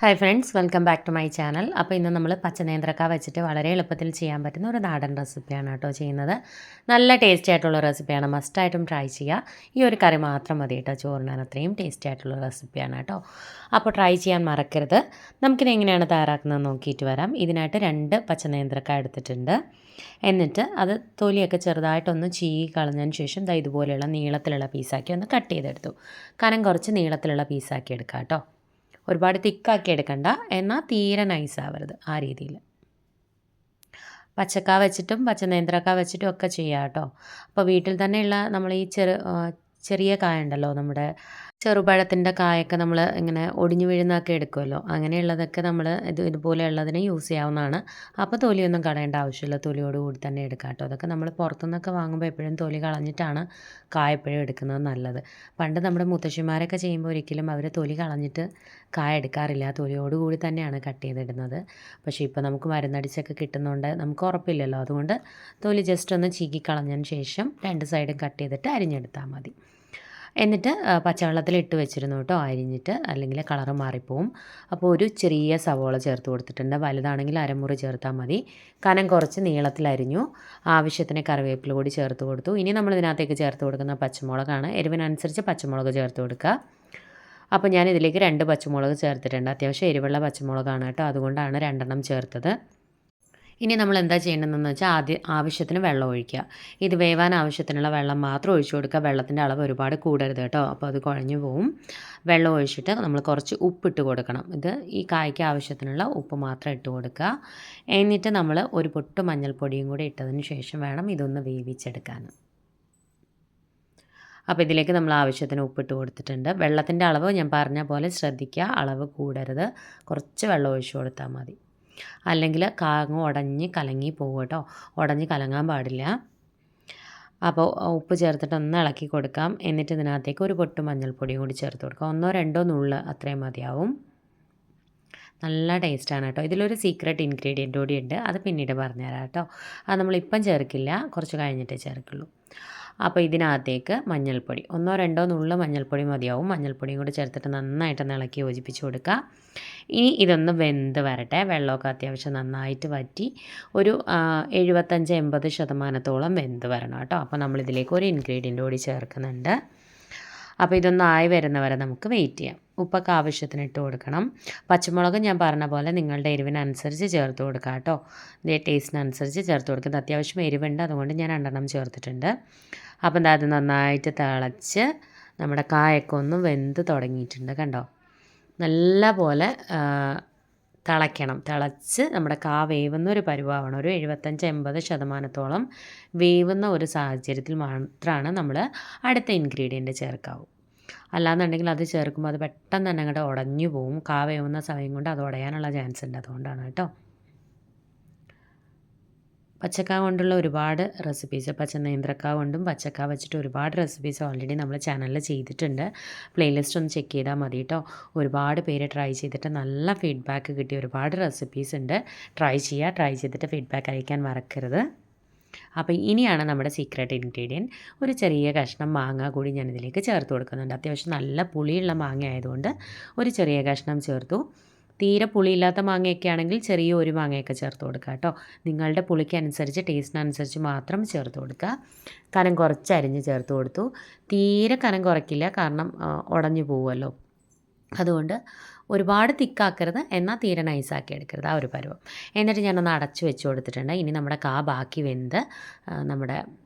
Hi friends, welcome back to my channel. അപ്പോൾ ഇന്ന് നമ്മൾ പച്ചനേന്ത്രക്ക വെച്ചിട്ട് വളരെ എളുപ്പത്തിൽ ചെയ്യാൻ പറ്റുന്ന ഒരു നാടൻ റെസിപ്പിയാണ് കേട്ടോ ചെയ്യുന്നത്. നല്ല ടേസ്റ്റി ആയിട്ടുള്ള റെസിപ്പിയാണ്, മസ്റ്റായിട്ടും ട്രൈ ചെയ്യുക. ഈ ഒരു കറി മാത്രം മതി കേട്ടോ ചോറിനാൻ, അത്രയും ടേസ്റ്റി ആയിട്ടുള്ള റെസിപ്പിയാണ് കേട്ടോ. അപ്പോൾ ട്രൈ ചെയ്യാൻ മറക്കരുത്. നമുക്കിത് എങ്ങനെയാണ് തയ്യാറാക്കുന്നത് നോക്കിയിട്ട് വരാം. ഇതിനായിട്ട് 2 പച്ചനേന്ത്രക്ക എടുത്തിട്ടുണ്ട്. എന്നിട്ട് അത് തൊലിയൊക്കെ ചെറുതായിട്ടൊന്ന് ചീകി കളഞ്ഞതിന് ശേഷം ഇതുപോലെയുള്ള നീളത്തിലുള്ള പീസാക്കി ഒന്ന് കട്ട് ചെയ്തെടുത്തു. കനം കുറച്ച് നീളത്തിലുള്ള പീസാക്കി എടുക്കാം കേട്ടോ. ഒരുപാട് തിക്കാക്കി എടുക്കണ്ട, എന്നാൽ തീരെ നൈസാവരുത്, ആ രീതിയിൽ. പച്ചക്ക വെച്ചിട്ടും പച്ചനേന്ത്രക്ക വെച്ചിട്ടും ഒക്കെ ചെയ്യാം കേട്ടോ. അപ്പോൾ വീട്ടിൽ തന്നെയുള്ള നമ്മൾ ഈ ചെറിയ കായ ഉണ്ടല്ലോ, നമ്മുടെ ചെറുപഴത്തിൻ്റെ കായൊക്കെ നമ്മൾ ഇങ്ങനെ ഒടിഞ്ഞു വീഴുന്നതൊക്കെ എടുക്കുമല്ലോ, അങ്ങനെയുള്ളതൊക്കെ നമ്മൾ ഇതുപോലെയുള്ളതിനെ യൂസ് ചെയ്യാവുന്നതാണ്. അപ്പോൾ തൊലിയൊന്നും കളയേണ്ട ആവശ്യമില്ല, തൊലിയോട് കൂടി തന്നെ എടുക്കാം കേട്ടോ. അതൊക്കെ നമ്മൾ പുറത്തുനിന്നൊക്കെ വാങ്ങുമ്പോൾ എപ്പോഴും തൊലി കളഞ്ഞിട്ടാണ് കായ എപ്പോഴും എടുക്കുന്നത് നല്ലത്. പണ്ട് നമ്മുടെ മുത്തശ്ശിമാരൊക്കെ ചെയ്യുമ്പോൾ ഒരിക്കലും അവർ തൊലി കളഞ്ഞിട്ട് കായ എടുക്കാറില്ല, തൊലിയോട് കൂടി തന്നെയാണ് കട്ട് ചെയ്തിടുന്നത്. പക്ഷേ ഇപ്പോൾ നമുക്ക് മരുന്നടിച്ചൊക്കെ കിട്ടുന്നതുകൊണ്ട് നമുക്ക് ഉറപ്പില്ലല്ലോ, അതുകൊണ്ട് തൊലി ജസ്റ്റ് ഒന്ന് ചീകി കളഞ്ഞതിന് ശേഷം 2 സൈഡും കട്ട് ചെയ്തിട്ട് അരിഞ്ഞെടുത്താൽ മതി. എന്നിട്ട് പച്ചവെള്ളത്തിൽ ഇട്ട് വെച്ചിരുന്നു കേട്ടോ, അരിഞ്ഞിട്ട്, അല്ലെങ്കിൽ കളറ് മാറിപ്പോവും. അപ്പോൾ ഒരു ചെറിയ സവോള ചേർത്ത് കൊടുത്തിട്ടുണ്ട്, വലുതാണെങ്കിൽ അരമുറി ചേർത്താൽ മതി. കനം കുറച്ച് നീളത്തിൽ അരിഞ്ഞു. ആവശ്യത്തിന് കറിവേപ്പില കൂടി ചേർത്ത് കൊടുത്തു. ഇനി നമ്മൾ ഇതിനകത്തേക്ക് ചേർത്ത് കൊടുക്കുന്ന പച്ചമുളകാണ്. എരിവിനനുസരിച്ച് പച്ചമുളക് ചേർത്ത് കൊടുക്കുക. അപ്പോൾ ഞാൻ ഇതിലേക്ക് 2 പച്ചമുളക് ചേർത്തിട്ടുണ്ട്. അത്യാവശ്യം എരിവുള്ള പച്ചമുളകാണ് കേട്ടോ, അതുകൊണ്ടാണ് 2 ചേർത്തത്. ഇനി നമ്മൾ എന്താ ചെയ്യേണ്ടതെന്ന് വെച്ചാൽ ആവശ്യത്തിന് വെള്ളം ഒഴിക്കുക. ഇത് വേവാൻ ആവശ്യത്തിനുള്ള വെള്ളം മാത്രം ഒഴിച്ചു കൊടുക്കുക. വെള്ളത്തിൻ്റെ അളവ് ഒരുപാട് കൂടരുത് കേട്ടോ, അപ്പോൾ അത് കുഴഞ്ഞു പോവും. വെള്ളം ഒഴിച്ചിട്ട് നമ്മൾ കുറച്ച് ഉപ്പിട്ട് കൊടുക്കണം. ഈ കായ്ക്ക് ആവശ്യത്തിനുള്ള ഉപ്പ് മാത്രം ഇട്ട് കൊടുക്കുക. എന്നിട്ട് നമ്മൾ ഒരു പൊട്ട് മഞ്ഞൾപ്പൊടിയും കൂടി ഇട്ടതിന് ശേഷം വേണം ഇതൊന്ന് വേവിച്ചെടുക്കാൻ. അപ്പോൾ ഇതിലേക്ക് നമ്മൾ ആവശ്യത്തിന് ഉപ്പിട്ട് കൊടുത്തിട്ടുണ്ട്. വെള്ളത്തിൻ്റെ അളവ് ഞാൻ പറഞ്ഞ പോലെ ശ്രദ്ധിക്കുക, അളവ് കൂടരുത്. കുറച്ച് വെള്ളം ഒഴിച്ചു കൊടുത്താൽ മതി, അല്ലെങ്കിൽ കാങ്ങ് ഉടഞ്ഞ് കലങ്ങി പോകും കേട്ടോ, ഉടഞ്ഞ് കലങ്ങാൻ പാടില്ല. അപ്പോൾ ഉപ്പ് ചേർത്തിട്ട് ഒന്ന് ഇളക്കി കൊടുക്കാം. എന്നിട്ട് ഇതിനകത്തേക്ക് ഒരു പൊട്ട് മഞ്ഞൾപ്പൊടിയും കൂടി ചേർത്ത് കൊടുക്കാം. 1-2 നുള്ള് അത്രയും മതിയാവും. നല്ല ടേസ്റ്റാണ് കേട്ടോ. ഇതിലൊരു സീക്രട്ട് ഇൻഗ്രീഡിയൻ്റ് കൂടി ഉണ്ട്, അത് പിന്നീട് പറഞ്ഞുതരാം കേട്ടോ. അത് നമ്മളിപ്പം ചേർക്കില്ല, കുറച്ച് കഴിഞ്ഞിട്ടേ ചേർക്കുള്ളൂ. അപ്പോൾ ഇതിനകത്തേക്ക് മഞ്ഞൾപ്പൊടി 1-2 നുള്ള് മഞ്ഞൾപ്പൊടി മതിയാവും. മഞ്ഞൾപ്പൊടിയും കൂടി ചേർത്തിട്ട് നന്നായിട്ടൊന്ന് ഇളക്കി യോജിപ്പിച്ച് കൊടുക്കുക. ഇനി ഇതൊന്ന് വെന്ത് വരട്ടെ. വെള്ളമൊക്കെ അത്യാവശ്യം നന്നായിട്ട് വറ്റി ഒരു 75-80% വെന്ത് വരണം കേട്ടോ. അപ്പോൾ നമ്മളിതിലേക്ക് ഒരു ഇൻഗ്രീഡിയൻ്റ് കൂടി ചേർക്കുന്നുണ്ട്. അപ്പോൾ ഇതൊന്നായി വരുന്നവരെ നമുക്ക് വെയിറ്റ് ചെയ്യാം. ഉപ്പൊക്കെ ആവശ്യത്തിന് ഇട്ട് കൊടുക്കണം. പച്ചമുളക് ഞാൻ പറഞ്ഞ പോലെ നിങ്ങളുടെ എരിവിനനുസരിച്ച് ചേർത്ത് കൊടുക്കുക കേട്ടോ. ടേസ്റ്റിനനുസരിച്ച് ചേർത്ത് കൊടുക്കുന്നത്. അത്യാവശ്യം എരിവുണ്ട്, അതുകൊണ്ട് ഞാൻ 2 ചേർത്തിട്ടുണ്ട്. അപ്പം അത് നന്നായിട്ട് തിളച്ച് നമ്മുടെ കായൊക്കെ ഒന്ന് വെന്ത് തുടങ്ങിയിട്ടുണ്ട് കണ്ടോ. നല്ല പോലെ തിളച്ച് നമ്മുടെ വേവുന്ന ഒരു പരുവാവണം. ഒരു 75-80% വേവുന്ന ഒരു സാഹചര്യത്തിൽ മാത്രമാണ് നമ്മൾ അടുത്ത ഇൻഗ്രീഡിയൻറ്റ് ചേർക്കാവൂ. അല്ലാന്നുണ്ടെങ്കിൽ അത് ചേർക്കുമ്പോൾ അത് പെട്ടെന്ന് തന്നെ അങ്ങോട്ട് ഉടഞ്ഞു പോവും. വേവുന്ന സമയം കൊണ്ട് അത് ഉടയാനുള്ള ചാൻസ് ഉണ്ട്, അതുകൊണ്ടാണ് കേട്ടോ. പച്ചക്ക കൊണ്ടുള്ള ഒരുപാട് റെസിപ്പീസ്, പച്ചനേന്ത്രക്ക കൊണ്ടും പച്ചക്ക വെച്ചിട്ട് ഒരുപാട് റെസിപ്പീസ് ഓൾറെഡി നമ്മൾ ചാനലിൽ ചെയ്തിട്ടുണ്ട്. പ്ലേലിസ്റ്റ് ഒന്ന് ചെക്ക് ചെയ്താൽ മതി കേട്ടോ. ഒരുപാട് പേര് ട്രൈ ചെയ്തിട്ട് നല്ല ഫീഡ്ബാക്ക് കിട്ടിയ ഒരുപാട് റെസിപ്പീസ് ഉണ്ട്. ട്രൈ ചെയ്തിട്ട് ഫീഡ്ബാക്ക് അയക്കാൻ മറക്കരുത്. അപ്പോൾ ഇനിയാണ് നമ്മുടെ സീക്രട്ട് ഇൻഗ്രീഡിയൻറ്റ്. ഒരു ചെറിയ കഷ്ണം മാങ്ങ കൂടി ഞാനിതിലേക്ക് ചേർത്ത് കൊടുക്കുന്നുണ്ട്. അത്യാവശ്യം നല്ല പുളിയുള്ള മാങ്ങ ആയതുകൊണ്ട് ഒരു ചെറിയ കഷ്ണം ചേർത്തു. തീരെ പുളിയില്ലാത്ത മാങ്ങയൊക്കെ ആണെങ്കിൽ ചെറിയ ഒരു മാങ്ങയൊക്കെ ചേർത്ത് കൊടുക്കുക കേട്ടോ. നിങ്ങളുടെ പുളിക്കനുസരിച്ച് ടേസ്റ്റിനനുസരിച്ച് മാത്രം ചേർത്ത് കൊടുക്കുക. കനം കുറച്ച് അരിഞ്ഞ് ചേർത്ത് കൊടുത്തു. തീരെ കനം കുറയ്ക്കില്ല, കാരണം ഉടഞ്ഞു പോവുമല്ലോ, അതുകൊണ്ട് ഒരുപാട് തിക്കാക്കരുത്, എന്നാൽ തീരെ നൈസാക്കി എടുക്കരുത്, ആ ഒരു പരുവം. എന്നിട്ട് ഞാനൊന്ന് അടച്ച് വെച്ച് കൊടുത്തിട്ടുണ്ട്. ഇനി നമ്മുടെ ബാക്കി വെന്ത് നമ്മുടെ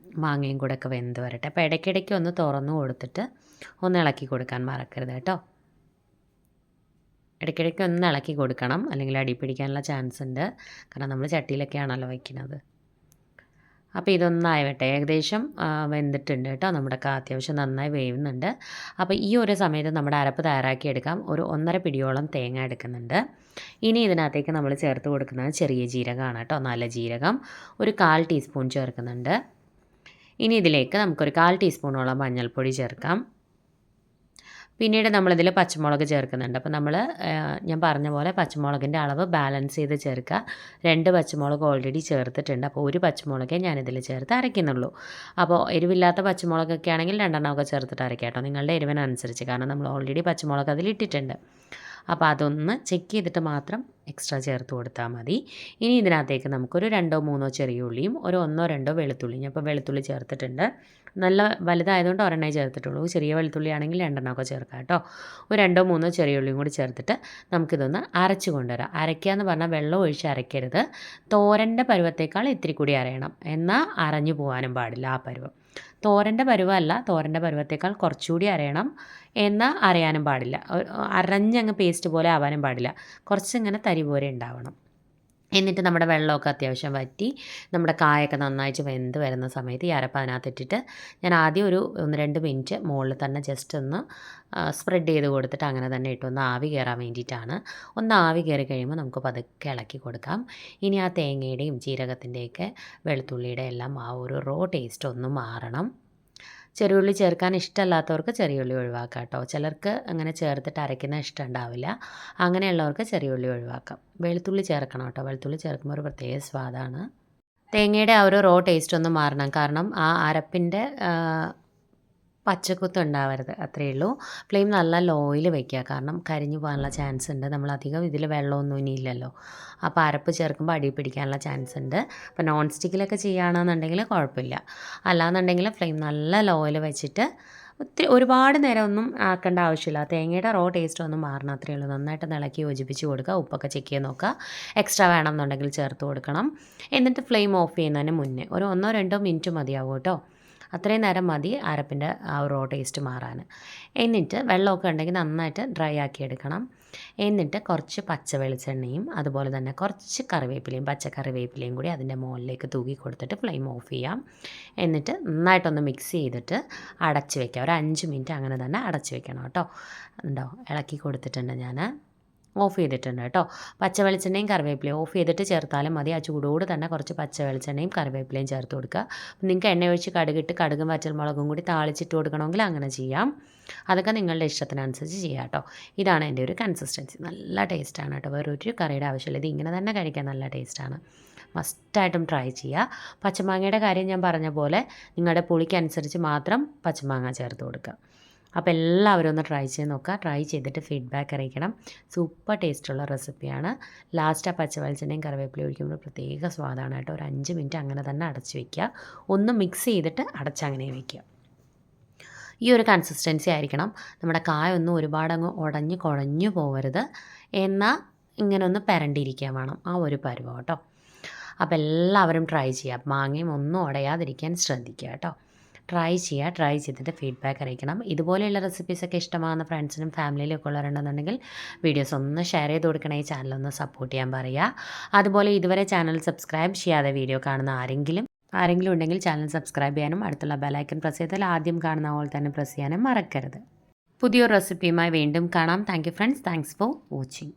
മാങ്ങയും കൂടെ ഒക്കെ വെന്ത് വരട്ടെ. അപ്പോൾ ഇടയ്ക്കിടയ്ക്ക് ഒന്ന് തുറന്ന് കൊടുത്തിട്ട് ഒന്ന് ഇളക്കി കൊടുക്കാൻ മറക്കരുത് കേട്ടോ. ഇടയ്ക്കിടയ്ക്ക് ഒന്ന് ഇളക്കി കൊടുക്കണം, അല്ലെങ്കിൽ അടി പിടിക്കാനുള്ള ചാൻസ് ഉണ്ട്, കാരണം നമ്മൾ ചട്ടിയിലൊക്കെയാണല്ലോ വയ്ക്കുന്നത്. അപ്പോൾ ഇതൊന്നായിവട്ടെ. ഏകദേശം വെന്തിട്ടുണ്ട് കേട്ടോ. നമ്മുടെ അത്യാവശ്യം നന്നായി വേവുന്നുണ്ട്. അപ്പോൾ ഈ ഒരു സമയത്ത് നമ്മുടെ അരപ്പ് തയ്യാറാക്കിയെടുക്കാം. ഒരു 1.5 പിടിയോളം തേങ്ങ എടുക്കുന്നുണ്ട്. ഇനി ഇതിനകത്തേക്ക് നമ്മൾ ചേർത്ത് കൊടുക്കുന്നത് ചെറിയ ജീരകമാണ് കേട്ടോ, നല്ല ജീരകം. ഒരു 1/4 ടീസ്പൂൺ ചേർക്കുന്നുണ്ട്. ഇനി ഇതിലേക്ക് നമുക്കൊരു 1/4 ടീസ്പൂണോളം മഞ്ഞൾപ്പൊടി ചേർക്കാം. പിന്നീട് നമ്മളിതിൽ പച്ചമുളക് ചേർക്കുന്നുണ്ട്. അപ്പോൾ ഞാൻ പറഞ്ഞ പോലെ പച്ചമുളകിൻ്റെ അളവ് ബാലൻസ് ചെയ്ത് ചേർക്കുക. 2 പച്ചമുളക് ഓൾറെഡി ചേർത്തിട്ടുണ്ട്. അപ്പോൾ ഒരു പച്ചമുളകേ ഞാനിതിൽ ചേർത്ത് അരയ്ക്കുന്നുള്ളൂ. അപ്പോൾ എരിവില്ലാത്ത പച്ചമുളകൊക്കെ ആണെങ്കിൽ 2 ചേർത്തിട്ട് അരയ്ക്കാം കേട്ടോ, നിങ്ങളുടെ എരിവിനനുസരിച്ച്, കാരണം നമ്മൾ ഓൾറെഡി പച്ചമുളക് അതിലിട്ടിട്ടുണ്ട്. അപ്പോൾ അതൊന്ന് ചെക്ക് ചെയ്തിട്ട് മാത്രം എക്സ്ട്രാ ചേർത്ത് കൊടുത്താൽ മതി. ഇനി ഇതിനകത്തേക്ക് നമുക്കൊരു 2-3 ചെറിയ ഉള്ളിയും ഒരു 1-2 വെളുത്തുള്ളിയും, അപ്പോൾ വെളുത്തുള്ളി ചേർത്തിട്ടുണ്ട്. നല്ല വലുതായതുകൊണ്ട് ഒരെണ്ണേ ചേർത്തിട്ടുള്ളൂ. ചെറിയ വെളുത്തുള്ളി ആണെങ്കിൽ 2 ചേർക്കാം കേട്ടോ. ഒരു 2-3 ചെറിയ ഉള്ളിയും കൂടി ചേർത്തിട്ട് നമുക്കിതൊന്ന് അരച്ച് കൊണ്ടുവരാം. അരയ്ക്കുക എന്ന് പറഞ്ഞാൽ വെള്ളം ഒഴിച്ച് അരയ്ക്കരുത്. തോരൻ്റെ പരുവത്തേക്കാൾ ഇത്തിരി കൂടി അരയണം, എന്നാൽ അരഞ്ഞു പോകാനും പാടില്ല ആ പരുവം. തോരൻ്റെ പരുവമല്ല, തോരൻ്റെ പരുവത്തേക്കാൾ കുറച്ചുകൂടി അരയണം, എന്നാൽ അരയാനും പാടില്ല. അരഞ്ഞങ്ങ് പേസ്റ്റ് പോലെ ആവാനും പാടില്ല. കുറച്ചിങ്ങനെ തരി പോലെ ഉണ്ടാവണം. എന്നിട്ട് നമ്മുടെ വെള്ളമൊക്കെ അത്യാവശ്യം വറ്റി നമ്മുടെ കായൊക്കെ നന്നായിട്ട് വെന്ത് വരുന്ന സമയത്ത് ഈ അരപ്പ് അതിനകത്തിട്ടിട്ട് ഞാൻ ആദ്യം ഒരു 1-2 മിനിറ്റ് മുകളിൽ തന്നെ ജസ്റ്റ് ഒന്ന് സ്പ്രെഡ് ചെയ്ത് കൊടുത്തിട്ട് അങ്ങനെ തന്നെ ഇട്ട് ഒന്ന് ആവി കയറാൻ വേണ്ടിയിട്ടാണ്. ഒന്ന് ആവി കയറി കഴിയുമ്പോൾ നമുക്ക് പതുക്കെ ഇളക്കി കൊടുക്കാം. ഇനി ആ തേങ്ങയുടെയും ജീരകത്തിൻ്റെയൊക്കെ വെളുത്തുള്ളിയുടെ എല്ലാം ആ ഒരു റോ ടേസ്റ്റ് ഒന്ന് മാറണം. ചെറിയുള്ളി ചേർക്കാൻ ഇഷ്ടമല്ലാത്തവർക്ക് ചെറിയുള്ളി ഒഴിവാക്കാം കേട്ടോ. ചിലർക്ക് അങ്ങനെ ചേർത്തിട്ട് അരയ്ക്കുന്ന ഇഷ്ടം ഉണ്ടാവില്ല. അങ്ങനെയുള്ളവർക്ക് ചെറിയുള്ളി ഒഴിവാക്കാം. വെളുത്തുള്ളി ചേർക്കണം കേട്ടോ. വെളുത്തുള്ളി ചേർക്കുമ്പോൾ ഒരു പ്രത്യേക സ്വാദാണ്. തേങ്ങയുടെ ആ ഒരു റോ ടേസ്റ്റ് ഒന്ന് മാറണം. കാരണം ആ അരപ്പിൻ്റെ പച്ചക്കുത്ത് ഉണ്ടാവരുത്, അത്രയേ ഉള്ളൂ. ഫ്ലെയിം നല്ല ലോയിൽ വെക്കുക, കാരണം കരിഞ്ഞു പോകാനുള്ള ചാൻസ് ഉണ്ട്. നമ്മളധികം ഇതിൽ വെള്ളമൊന്നും ഇനിയില്ലല്ലോ. അപ്പോൾ അരപ്പ് ചേർക്കുമ്പോൾ അടി പിടിക്കാനുള്ള ചാൻസ് ഉണ്ട്. അപ്പോൾ നോൺ സ്റ്റിക്കിലൊക്കെ ചെയ്യുകയാണെന്നുണ്ടെങ്കിൽ കുഴപ്പമില്ല. അല്ലാന്നുണ്ടെങ്കിൽ ഫ്ലെയിം നല്ല ലോയിൽ വെച്ചിട്ട് ഒരുപാട് നേരം ഒന്നും ആക്കേണ്ട ആവശ്യമില്ല. തേങ്ങയുടെ റോ ടേസ്റ്റ് ഒന്നും മാറണം, അത്രയേ ഉള്ളൂ. നന്നായിട്ട് ഇളക്കി യോജിപ്പിച്ച് കൊടുക്കുക. ഉപ്പൊക്കെ ചെക്ക് ചെയ്ത് നോക്കുക. എക്സ്ട്രാ വേണമെന്നുണ്ടെങ്കിൽ ചേർത്ത് കൊടുക്കണം. എന്നിട്ട് ഫ്ലെയിം ഓഫ് ചെയ്യുന്നതിന് മുന്നേ ഒരു 1-2 മിനിറ്റ് മതിയാവും കേട്ടോ. അത്രയും നേരം മതി അരപ്പിൻ്റെ ആ റോ ടേസ്റ്റ് മാറാൻ. എന്നിട്ട് വെള്ളമൊക്കെ ഉണ്ടെങ്കിൽ നന്നായിട്ട് ഡ്രൈ ആക്കി എടുക്കണം. എന്നിട്ട് കുറച്ച് പച്ച വെളിച്ചെണ്ണയും അതുപോലെ തന്നെ കുറച്ച് കറിവേപ്പിലയും പച്ചക്കറിവേപ്പിലയും കൂടി അതിൻ്റെ മുകളിലേക്ക് തൂക്കി കൊടുത്തിട്ട് ഫ്ലെയിം ഓഫ് ചെയ്യാം. എന്നിട്ട് നന്നായിട്ടൊന്ന് മിക്സ് ചെയ്തിട്ട് അടച്ച് വയ്ക്കാം. ഒരു 5 മിനിറ്റ് അങ്ങനെ തന്നെ അടച്ച് വെക്കണം കേട്ടോ. ഉണ്ടോ, ഇളക്കി കൊടുത്തിട്ടുണ്ട് ഞാൻ. ഓഫ് ചെയ്തിട്ടുണ്ട് കേട്ടോ. പച്ച വെളിച്ചെണ്ണയും കറിവേപ്പിലയും ഓഫ് ചെയ്തിട്ട് ചേർത്താലും മതി. ആ ചൂടോട് തന്നെ കുറച്ച് പച്ച വെളിച്ചെണ്ണയും കറിവേപ്പിലയും ചേർത്ത് കൊടുക്കുക. നിങ്ങൾക്ക് എണ്ണ ഒഴിച്ച് കടുകിട്ട് കടുകും വറ്റൽമുളകും കൂടി താളിച്ചിട്ട് കൊടുക്കണമെങ്കിൽ അങ്ങനെ ചെയ്യാം. അതൊക്കെ നിങ്ങളുടെ ഇഷ്ടത്തിനനുസരിച്ച് ചെയ്യാം കേട്ടോ. ഇതാണ് എൻ്റെ ഒരു കൺസിസ്റ്റൻസി. നല്ല ടേസ്റ്റാണ് കേട്ടോ. വേറൊരു കറിയുടെ ആവശ്യമില്ല. ഇത് ഇങ്ങനെ തന്നെ കഴിക്കാൻ നല്ല ടേസ്റ്റാണ്. മസ്റ്റായിട്ടും ട്രൈ ചെയ്യുക. പച്ചമാങ്ങയുടെ കാര്യം ഞാൻ പറഞ്ഞ പോലെ നിങ്ങളുടെ പുളിക്കനുസരിച്ച് മാത്രം പച്ചമാങ്ങ ചേർത്ത് കൊടുക്കുക. അപ്പോൾ എല്ലാവരും ഒന്ന് ട്രൈ ചെയ്ത് നോക്കുക. ട്രൈ ചെയ്തിട്ട് ഫീഡ്ബാക്ക് അറിയിക്കണം. സൂപ്പർ ടേസ്റ്റുള്ള റെസിപ്പിയാണ്. ലാസ്റ്റ് ആ പച്ച വെളിച്ചെണ്ണയും കറിവേപ്പിലയും ഒഴിക്കുമ്പോൾ പ്രത്യേക സ്വാദാണ് കേട്ടോ. ഒരു 5 മിനിറ്റ് അങ്ങനെ തന്നെ അടച്ച് വയ്ക്കുക. ഒന്ന് മിക്സ് ചെയ്തിട്ട് അടച്ചങ്ങനെ വയ്ക്കുക. ഈ ഒരു കൺസിസ്റ്റൻസി ആയിരിക്കണം. നമ്മുടെ കായൊന്നും ഒരുപാടങ്ങ് ഉടഞ്ഞ് കുഴഞ്ഞു പോകരുത്, എന്നാൽ ഇങ്ങനെ ഒന്ന് പെരണ്ടിരിക്കാൻ വേണം. ആ ഒരു പരുവം കേട്ടോ. അപ്പോൾ എല്ലാവരും ട്രൈ ചെയ്യുക. മാങ്ങയും ഒന്നും ഉടയാതിരിക്കാൻ ശ്രദ്ധിക്കുക കേട്ടോ. ട്രൈ ചെയ്യുക. ട്രൈ ചെയ്തിട്ട് ഫീഡ്ബാക്ക് അറിയിക്കണം. ഇതുപോലെയുള്ള റെസിപ്പീസൊക്കെ ഇഷ്ടമാകുന്ന ഫ്രണ്ട്സിനും ഫാമിലിയിലും ഒക്കെ ഉള്ളവരുണ്ടെന്നുണ്ടെങ്കിൽ വീഡിയോസ് ഒന്ന് ഷെയർ ചെയ്ത് കൊടുക്കണേ. ഈ ചാനലൊന്ന് സപ്പോർട്ട് ചെയ്യാൻ പറയുക. അതുപോലെ ഇതുവരെ ചാനൽ സബ്സ്ക്രൈബ് ചെയ്യാതെ വീഡിയോ കാണുന്ന ആരെങ്കിലും ഉണ്ടെങ്കിൽ ചാനൽ സബ്സ്ക്രൈബ് ചെയ്യാനും അടുത്തുള്ള ബെലൈക്കൺ പ്രസ് ചെയ്താൽ ആദ്യം കാണുന്ന പോലെ തന്നെ പ്രസ് ചെയ്യാനും മറക്കരുത്. പുതിയൊരു റെസിപ്പിയുമായി വീണ്ടും കാണാം. Thank you friends. Thanks for watching.